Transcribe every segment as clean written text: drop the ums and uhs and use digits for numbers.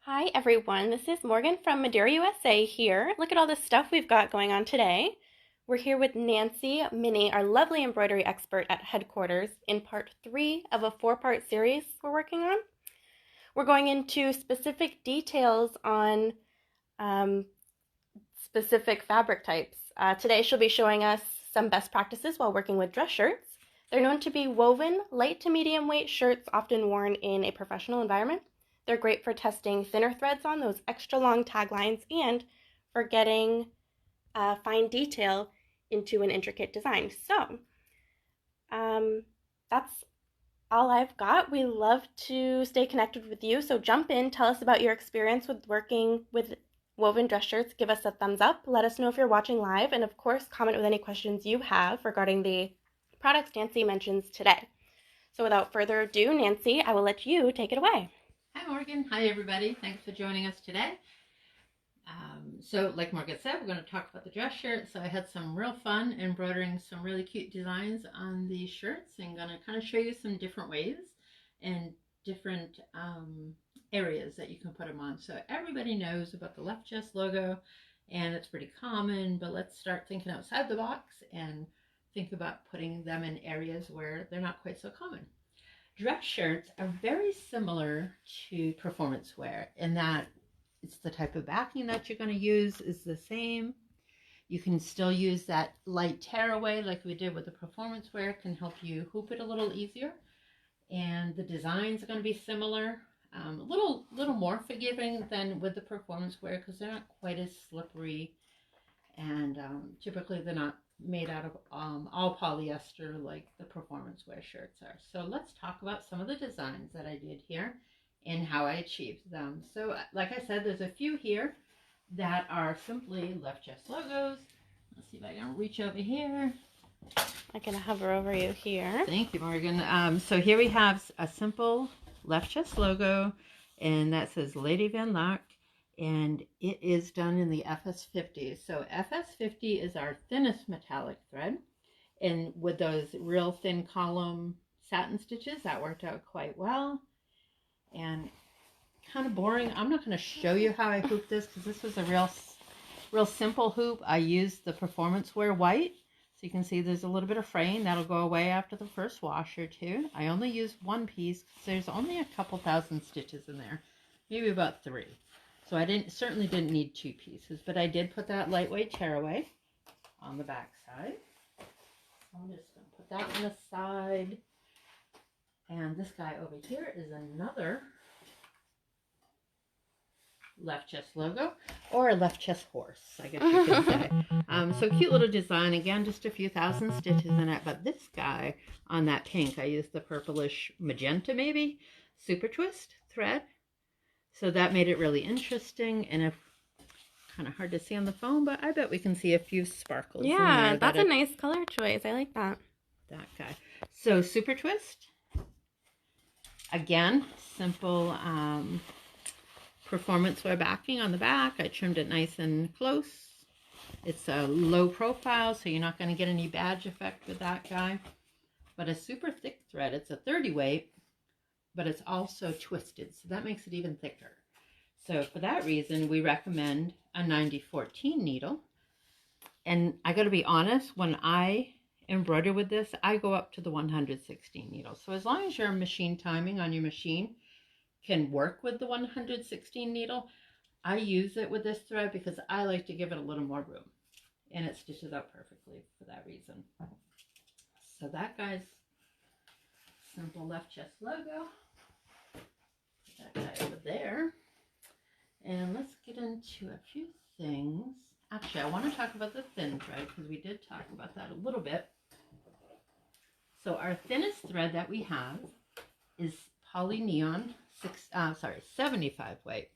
Hi everyone, this is Morgan from Madeira, USA here. Look at all this stuff we've got going on today. We're here with Nancy Minnie, our lovely embroidery expert at headquarters, in part 3 of a 4-part series we're working on. We're going into specific details on specific fabric types. Today she'll be showing us some best practices while working with dress shirts. They're known to be woven, light to medium weight shirts often worn in a professional environment. They're great for testing thinner threads on those extra long taglines and for getting fine detail into an intricate design. So that's all I've got. We love to stay connected with you, so jump in, tell us about your experience with working with woven dress shirts, give us a thumbs up, let us know if you're watching live, and of course comment with any questions you have regarding the products Nancy mentions today. So without further ado, Nancy, I will let you take it away. Hi Morgan. Hi everybody. Thanks for joining us today. So like Morgan said, we're going to talk about the dress shirt. So I had some real fun embroidering some really cute designs on these shirts and going to kind of show you some different ways and different areas that you can put them on. So everybody knows about the left chest logo and it's pretty common, but let's start thinking outside the box and think about putting them in areas where they're not quite so common. Dress shirts are very similar to performance wear in that it's the type of backing that you're going to use is the same. You can still use that light tearaway like we did with the performance wear, can help you hoop it a little easier. And the designs are going to be similar, a little more forgiving than with the performance wear because they're not quite as slippery, and typically they're not made out of all polyester like the performance wear shirts are. So let's talk about some of the designs that I did here and how I achieved them. So like I said, there's a few here that are simply left chest logos. Let's see if I can reach over here. I can hover over you here. Thank you, Morgan. So here we have a simple left chest logo, and that says Lady Van Lack. And it is done in the FS50. So FS50 is our thinnest metallic thread. And with those real thin column satin stitches, that worked out quite well. And kind of boring. I'm not going to show you how I hooped this because this was a real simple hoop. I used the performance wear white. So you can see there's a little bit of fraying. That'll go away after the first wash or two. I only used one piece because there's only a couple thousand stitches in there. Maybe about 3. So I certainly didn't need 2 pieces, but I did put that lightweight tearaway on the back side. So I'm just going to put that on the side. And this guy over here is another left chest logo, or a left chest horse, I guess you could say. So cute little design. Again, just a few thousand stitches in it. But this guy on that pink, I used the purplish magenta maybe, super twist thread. So that made it really interesting, and kind of hard to see on the phone, but I bet we can see a few sparkles. Yeah, that's a nice color choice. I like that. That guy. So super twist. Again, simple performance wear backing on the back. I trimmed it nice and close. It's a low profile, so you're not going to get any badge effect with that guy. But a super thick thread. It's a 30 weight. But it's also twisted, so that makes it even thicker. So for that reason, we recommend a 90-14 needle. And I got to be honest, when I embroider with this, I go up to the 116 needle. So as long as your machine timing on your machine can work with the 116 needle, I use it with this thread because I like to give it a little more room. And it stitches out perfectly for that reason. So that guy's simple left chest logo. That guy over there. And let's get into a few things. Actually, I want to talk about the thin thread because we did talk about that a little bit. So our thinnest thread that we have is poly neon 75 weight.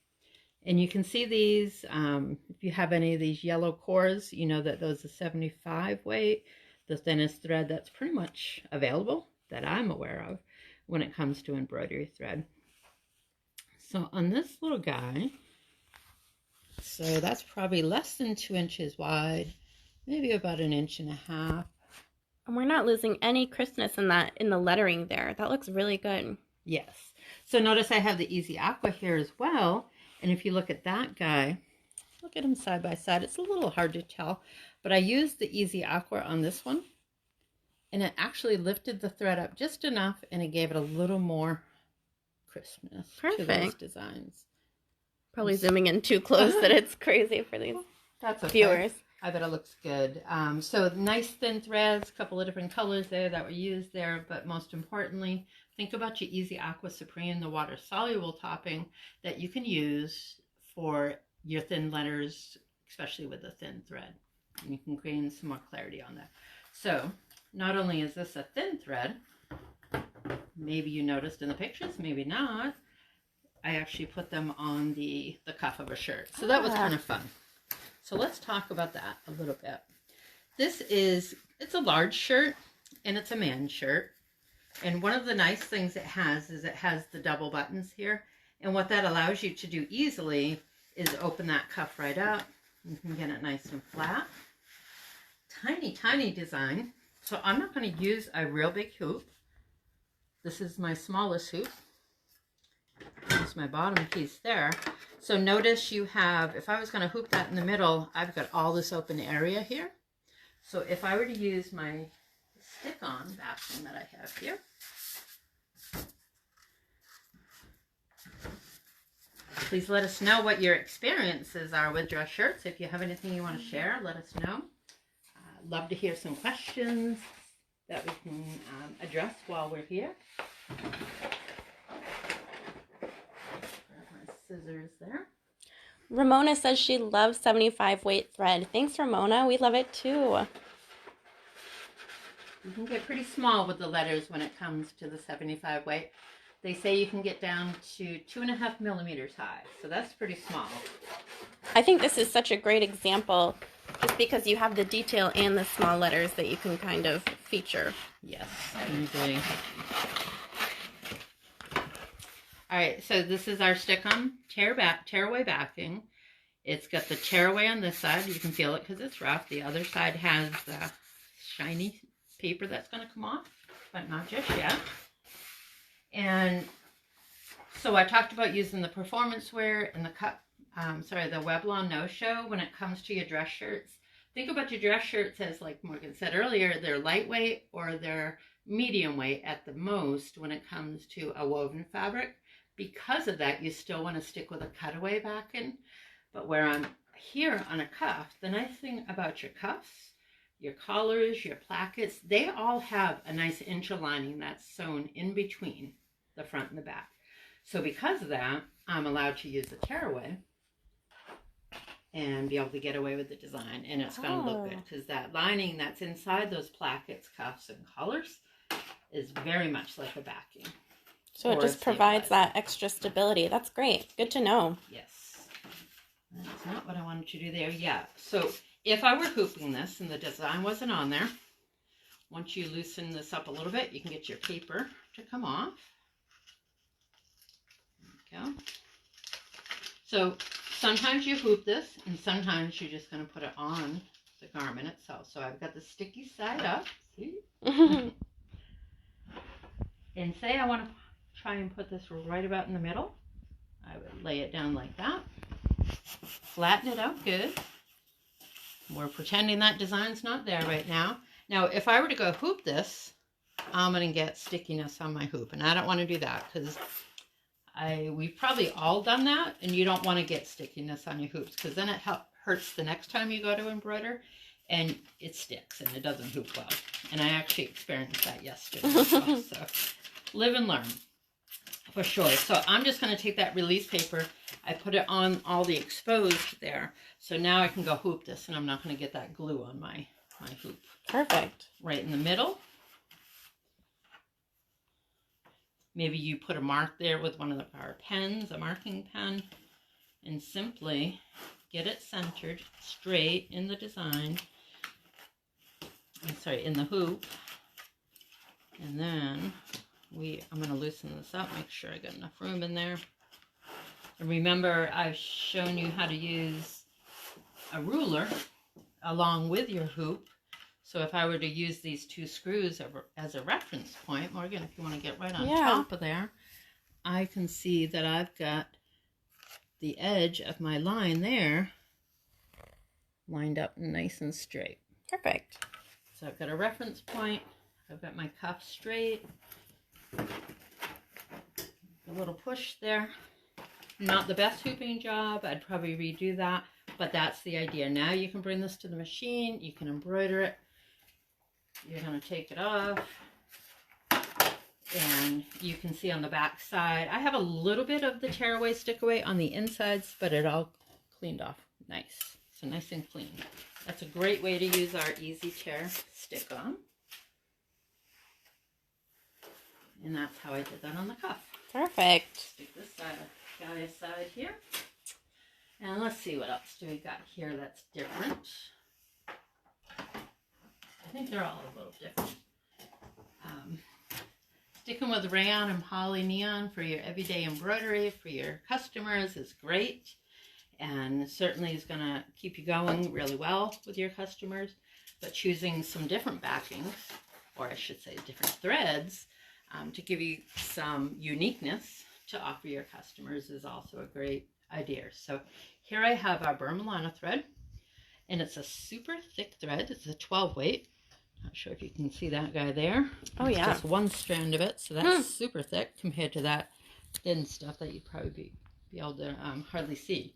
And you can see these, if you have any of these yellow cores, you know that those are 75 weight. The thinnest thread that's pretty much available that I'm aware of when it comes to embroidery thread. So on this little guy, so that's probably less than 2 inches wide, maybe about 1.5 inches. And we're not losing any crispness in the lettering there. That looks really good. Yes. So notice I have the Easy Aqua here as well. And if you look at that guy, look at them side by side. It's a little hard to tell, but I used the Easy Aqua on this one, and it actually lifted the thread up just enough, and it gave it a little more crispness to those designs. Probably zooming in too close that it's crazy for these viewers. I bet it looks good. So nice thin threads, a couple of different colors there that were used there, but most importantly, think about your Easy Aqua Supreme, the water-soluble topping that you can use for your thin letters, especially with a thin thread. And you can gain some more clarity on that. So not only is this a thin thread, maybe you noticed in the pictures, maybe not, I actually put them on the cuff of a shirt. So that was kind of fun. So let's talk about that a little bit. It's a large shirt, and it's a man's shirt. And one of the nice things it has is it has the double buttons here. And what that allows you to do easily is open that cuff right up. You can get it nice and flat. Tiny, tiny design. So I'm not going to use a real big hoop. This is my smallest hoop. Here's my bottom piece there. So notice you have, if I was going to hoop that in the middle, I've got all this open area here. So if I were to use my stick-on backing that I have here, please let us know what your experiences are with dress shirts. If you have anything you want to share, let us know. Love to hear some questions that we can address while we're here. Scissors there. Ramona says she loves 75 weight thread. Thanks, Ramona. We love it too. You can get pretty small with the letters when it comes to the 75 weight. They say you can get down to 2.5 millimeters high, so that's pretty small. I think this is such a great example just because you have the detail and the small letters that you can kind of feature. Yes, I agree. All right, so this is our stick-on tearaway backing. It's got the tearaway on this side. You can feel it because it's rough. The other side has the shiny paper that's going to come off, but not just yet. And so I talked about using the performance wear and the the Weblon no-show when it comes to your dress shirts. Think about your dress shirts as, like Morgan said earlier, they're lightweight or they're medium weight at the most when it comes to a woven fabric. Because of that, you still want to stick with a cutaway backing. But where I'm here on a cuff, the nice thing about your cuffs, your collars, your plackets, they all have a nice interlining that's sewn in between the front and the back. So because of that, I'm allowed to use the tearaway and be able to get away with the design. And it's going to look good because that lining that's inside those plackets, cuffs, and collars is very much like a backing. So it just provides that extra stability. That's great. Good to know. Yes. That's not what I wanted to do there yet. So if I were hooping this and the design wasn't on there, once you loosen this up a little bit, you can get your paper to come off. There we go. So sometimes you hoop this and sometimes you're just going to put it on the garment itself. So I've got the sticky side up. See? And say I want to try and put this right about in the middle. I would lay it down like that. Flatten it out good. We're pretending that design's not there right now. Now, if I were to go hoop this, I'm going to get stickiness on my hoop. And I don't want to do that because we've probably all done that. And you don't want to get stickiness on your hoops because then it hurts the next time you go to embroider. And it sticks and it doesn't hoop well. And I actually experienced that yesterday. So live and learn. For sure. So I'm just going to take that release paper. I put it on all the exposed there. So now I can go hoop this and I'm not going to get that glue on my hoop. Perfect. Right in the middle. Maybe you put a mark there with one of our pens, a marking pen, and simply get it centered straight in the design. In the hoop. And then I'm going to loosen this up, make sure I got enough room in there. And remember, I've shown you how to use a ruler along with your hoop. So if I were to use these two screws as a reference point, Morgan, if you want to get right on top of there, I can see that I've got the edge of my line there lined up nice and straight. Perfect. So I've got a reference point. I've got my cuff straight. A little push there. Not the best hooping job. I'd probably redo that, but that's the idea. Now you can bring this to the machine. You can embroider it. You're going to take it off. And you can see on the back side, I have a little bit of the Tearaway stick away on the insides, but it all cleaned off nice. So nice and clean. That's a great way to use our Easy Tear stick on. And that's how I did that on the cuff. Perfect. Stick this guy aside here. And let's see what else do we got here that's different. I think they're all a little different. Sticking with rayon and poly neon for your everyday embroidery for your customers is great. And certainly is going to keep you going really well with your customers. But choosing some different backings, or I should say different threads, to give you some uniqueness to offer your customers is also a great idea. So here I have our Burma thread, and it's a super thick thread. It's a 12 weight. Not sure if you can see that guy there. Oh, yeah. It's just one strand of it, so that's super thick compared to that thin stuff that you'd probably be able to hardly see.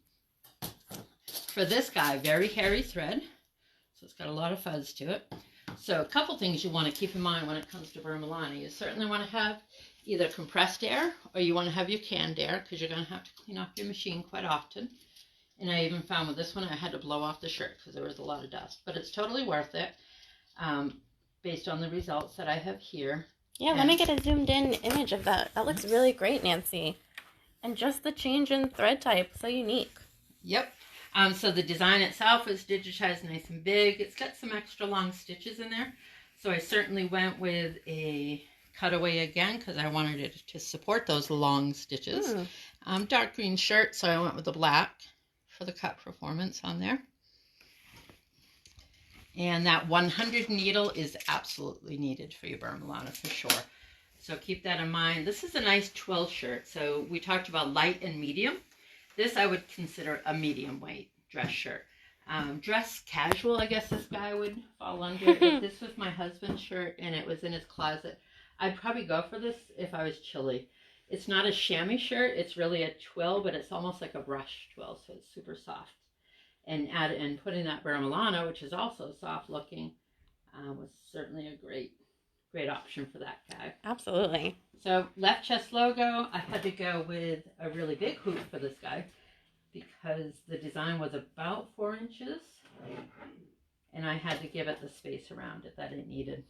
For this guy, very hairy thread, so it's got a lot of fuzz to it. So a couple things you want to keep in mind when it comes to Burma. You certainly want to have either compressed air or you want to have your canned air, because you're going to have to clean off your machine quite often. And I even found with this one I had to blow off the shirt because there was a lot of dust. But it's totally worth it based on the results that I have here. Yeah, let me get a zoomed in image of that. That looks really great, Nancy. And just the change in thread type, so unique. Yep. So the design itself is digitized nice and big. It's got some extra long stitches in there. So I certainly went with a cutaway again because I wanted it to support those long stitches. Dark green shirt, so I went with the black for the cut performance on there. And that 100 needle is absolutely needed for your Burma for sure. So keep that in mind. This is a nice twill shirt. So we talked about light and medium. This I would consider a medium weight dress shirt. Dress casual, I guess this guy would fall under. If this was my husband's shirt and it was in his closet, I'd probably go for this if I was chilly. It's not a chamois shirt. It's really a twill, but it's almost like a brush twill, so it's super soft. And putting that Burma, which is also soft looking, was certainly a great option for that guy. Absolutely. So left chest logo, I had to go with a really big hoop for this guy because the design was about 4 inches and I had to give it the space around it that it needed.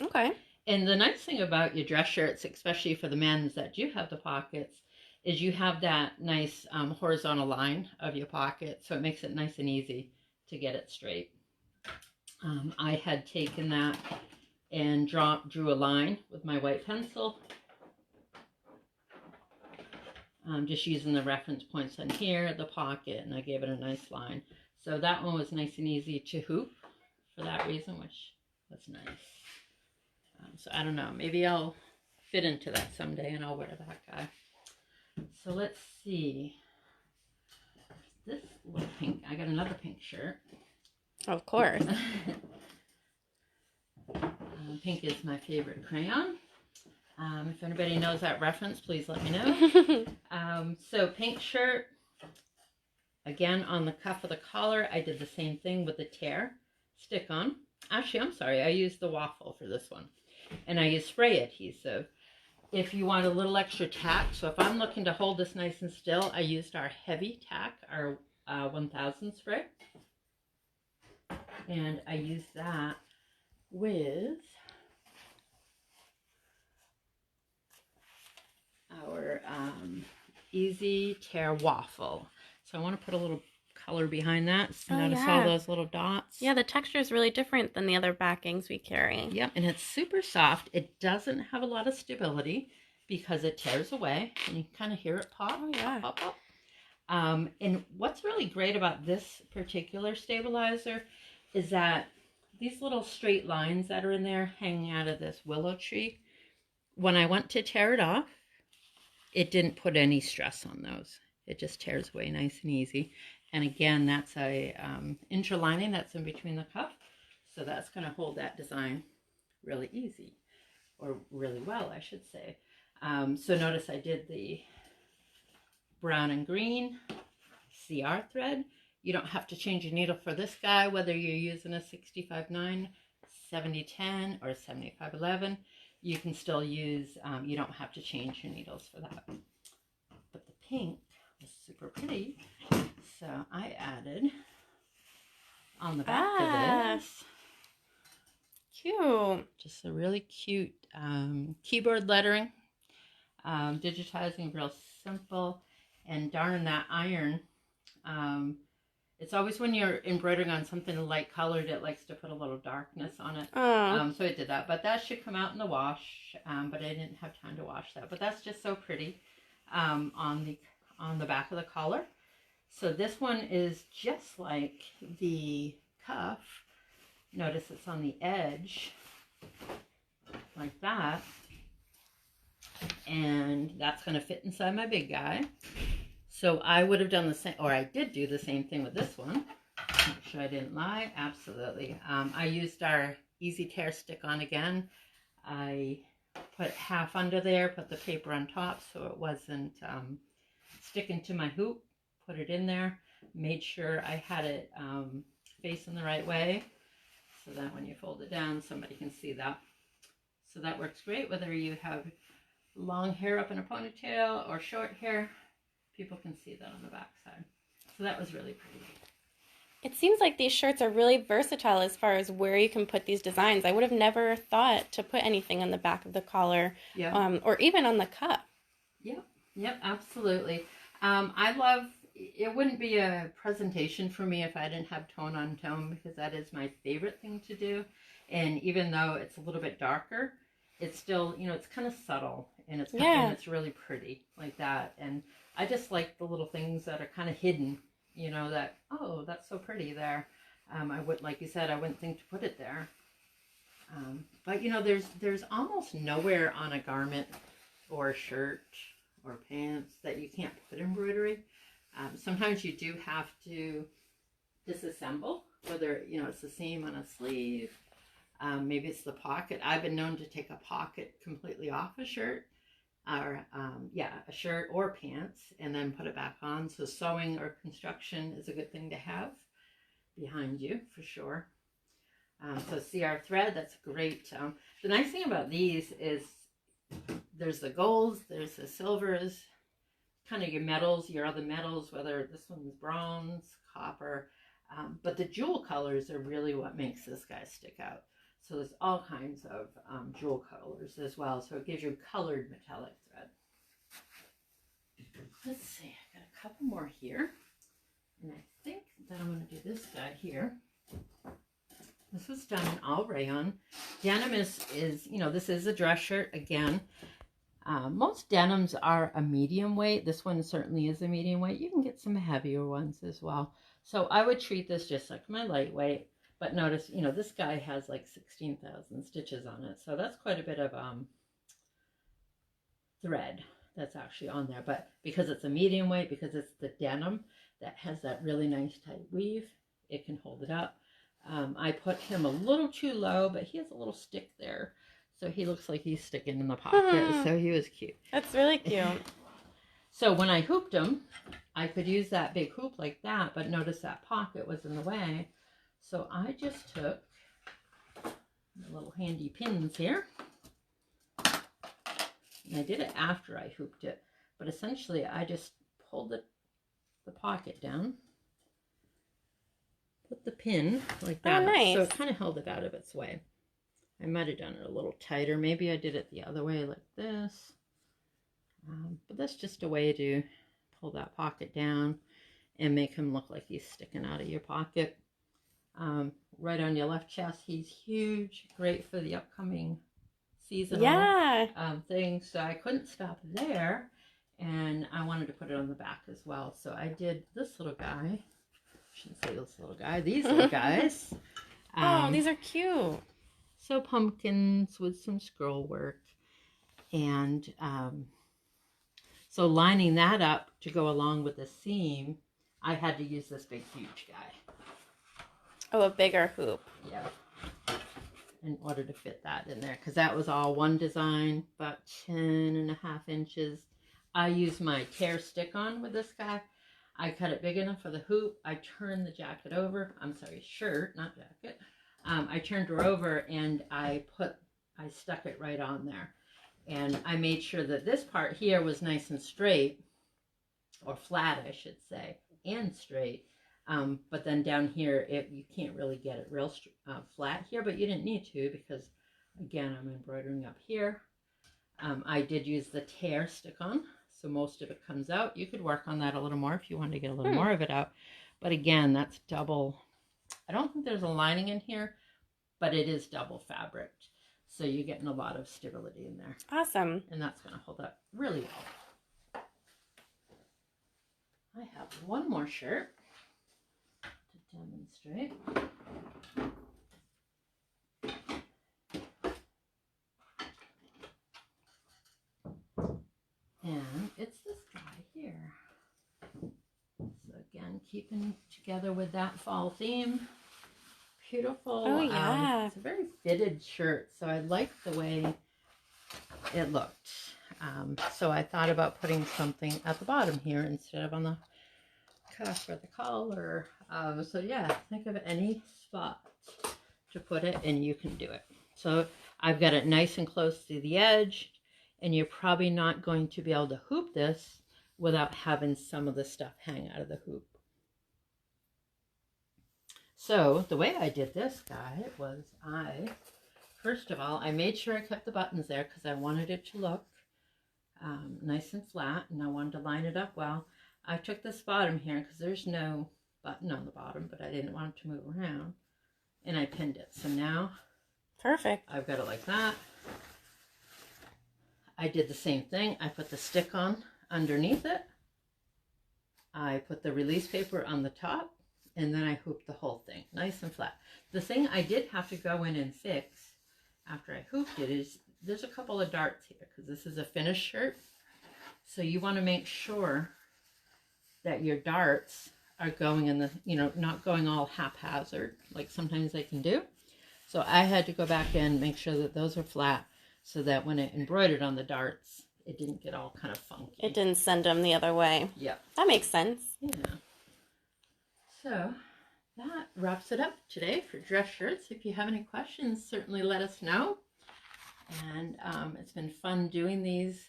Okay. And the nice thing about your dress shirts, especially for the men's that do have the pockets, is you have that nice horizontal line of your pocket, so it makes it nice and easy to get it straight. I had taken that and drew a line with my white pencil. Just using the reference points on here, the pocket, and I gave it a nice line. So that one was nice and easy to hoop for that reason, which was nice. So I don't know, maybe I'll fit into that someday and I'll wear that guy. So let's see. This little pink, I got another pink shirt. Of course. Pink is my favorite crayon. If anybody knows that reference, please let me know. So pink shirt. Again, on the cuff of the collar, I did the same thing with the tear stick-on. Actually, I'm sorry, I used the waffle for this one. And I used spray adhesive. If you want a little extra tack, so if I'm looking to hold this nice and still, I used our heavy tack, our 1000 spray. And I used that with our Easy Tear waffle. So I want to put a little color behind that. So notice all those little dots. Yeah, the texture is really different than the other backings we carry. Yep, and it's super soft. It doesn't have a lot of stability because it tears away. And you can kind of hear it pop, pop, pop. And what's really great about this particular stabilizer is that these little straight lines that are in there hanging out of this willow tree, when I went to tear it off, it didn't put any stress on those. It just tears away nice and easy. And again, that's a interlining that's in between the cuff. So that's going to hold that design really easy, or really well, I should say. So notice I did the brown and green CR thread. You don't have to change your needle for this guy, whether you're using a 65.9, 70.10, or 75.11. You can still use, you don't have to change your needles for that. But the pink was super pretty, so I added on the back of this. Cute. Just a really cute keyboard lettering. Digitizing real simple. And darn, that iron. It's always when you're embroidering on something light colored, it likes to put a little darkness on it. So I did that. But that should come out in the wash. But I didn't have time to wash that. But that's just so pretty on the back of the collar. So this one is just like the cuff. Notice it's on the edge like that. And that's going to fit inside my big guy. So I would have done the same, or I did do the same thing with this one. Make sure I didn't lie. Absolutely. I used our Easy Tear stick on again. I put half under there, put the paper on top so it wasn't sticking to my hoop. Put it in there. Made sure I had it facing the right way so that when you fold it down, somebody can see that. So that works great whether you have long hair up in a ponytail or short hair. People can see that on the back side. So that was really pretty. It seems like these shirts are really versatile as far as where you can put these designs. I would have never thought to put anything on the back of the collar, or even on the cuff. Yep, absolutely. I love, it wouldn't be a presentation for me if I didn't have tone on tone, because that is my favorite thing to do. And even though it's a little bit darker, it's still, it's kind of subtle, and it's and it's really pretty like that. And I just like the little things that are kind of hidden, that, oh, that's so pretty there. I would, like you said, I wouldn't think to put it there. But there's almost nowhere on a garment or a shirt or pants that you can't put embroidery. Sometimes you do have to disassemble, whether, it's the seam on a sleeve. Maybe it's the pocket. I've been known to take a pocket completely off a shirt, or a shirt or pants, and then put it back on. So sewing or construction is a good thing to have behind you for sure. So CR thread, that's great. The nice thing about these is there's the golds, there's the silvers, kind of your metals, your other metals, whether this one's bronze, copper, but the jewel colors are really what makes this guy stick out. So there's all kinds of jewel colors as well. So it gives you colored metallic thread. Let's see, I got a couple more here. And I think that I'm going to do this guy here. This was done in all rayon. Denim is this is a dress shirt again. Most denims are a medium weight. This one certainly is a medium weight. You can get some heavier ones as well. So I would treat this just like my lightweight. But notice, this guy has like 16,000 stitches on it. So that's quite a bit of thread that's actually on there. But because it's a medium weight, because it's the denim that has that really nice tight weave, it can hold it up. I put him a little too low, but he has a little stick there. So he looks like he's sticking in the pocket. So he was cute. That's really cute. So when I hooped him, I could use that big hoop like that. But notice that pocket was in the way. So I just took the little handy pins here. And I did it after I hooped it. But essentially, I just pulled the pocket down. Put the pin like that. Oh, nice. So it kind of held it out of its way. I might have done it a little tighter. Maybe I did it the other way like this. But that's just a way to pull that pocket down and make him look like he's sticking out of your pocket. Right on your left chest, he's huge. Great for the upcoming seasonal thing. So I couldn't stop there. And I wanted to put it on the back as well. So I did this little guy. I shouldn't say this little guy. These little guys. Oh, these are cute. So pumpkins with some scroll work. And So lining that up to go along with the seam, I had to use this big, huge guy. Oh, a bigger hoop. Yeah. In order to fit that in there, because that was all one design, about 10.5 inches. I use my tear stick-on with this guy. I cut it big enough for the hoop. I turned the jacket over. I'm sorry, shirt, not jacket. I turned her over and I stuck it right on there. And I made sure that this part here was nice and straight, or flat, I should say, and straight. But then down here, you can't really get it real flat here, but you didn't need to because, again, I'm embroidering up here. I did use the tear stick-on, so most of it comes out. You could work on that a little more if you wanted to get a little more of it out. But again, that's double. I don't think there's a lining in here, but it is double fabric. So you're getting a lot of stability in there. Awesome. And that's going to hold up really well. I have one more shirt to demonstrate. And it's this guy here. So again, keeping together with that fall theme. Beautiful. Oh, yeah. It's a very fitted shirt, so I liked the way it looked. So I thought about putting something at the bottom here instead of on the cuff or the collar. So yeah, think of any spot to put it and you can do it. So I've got it nice and close to the edge, and you're probably not going to be able to hoop this without having some of the stuff hang out of the hoop. So the way I did this guy was first of all, I made sure I kept the buttons there because I wanted it to look nice and flat, and I wanted to line it up well. I took this bottom here because there's no button on the bottom, but I didn't want it to move around, and I pinned it. So now Perfect. I've got it like that. I did the same thing. I put the stick on underneath it. I put the release paper on the top, and then I hooped the whole thing nice and flat. The thing I did have to go in and fix after I hooped it is there's a couple of darts here because this is a finished shirt. So you want to make sure that your darts are going in the, not going all haphazard like sometimes they can do. So I had to go back in, make sure that those are flat so that when it embroidered on the darts, it didn't get all kind of funky. It didn't send them the other way. Yeah. That makes sense. Yeah. So that wraps it up today for dress shirts. If you have any questions, certainly let us know. And it's been fun doing these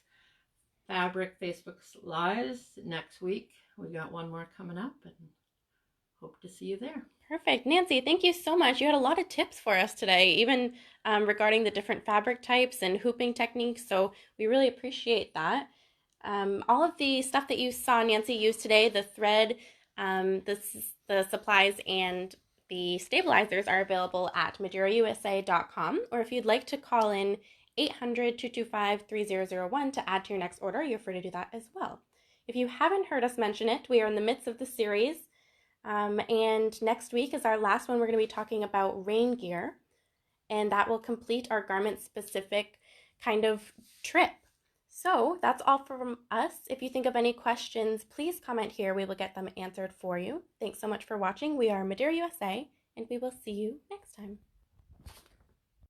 fabric Facebook Lives. Next week, we got one more coming up, and hope to see you there. Perfect. Nancy, thank you so much. You had a lot of tips for us today, even regarding the different fabric types and hooping techniques, so we really appreciate that. All of the stuff that you saw Nancy use today, the thread, the supplies, and the stabilizers are available at MadeiraUSA.com, or if you'd like to call in 800-225-3001 to add to your next order, you're free to do that as well. If you haven't heard us mention it, we are in the midst of the series, and next week is our last one. We're going to be talking about rain gear, and that will complete our garment-specific kind of trip. So that's all from us. If you think of any questions, please comment here. We will get them answered for you. Thanks so much for watching. We are Madeira USA, and we will see you next time.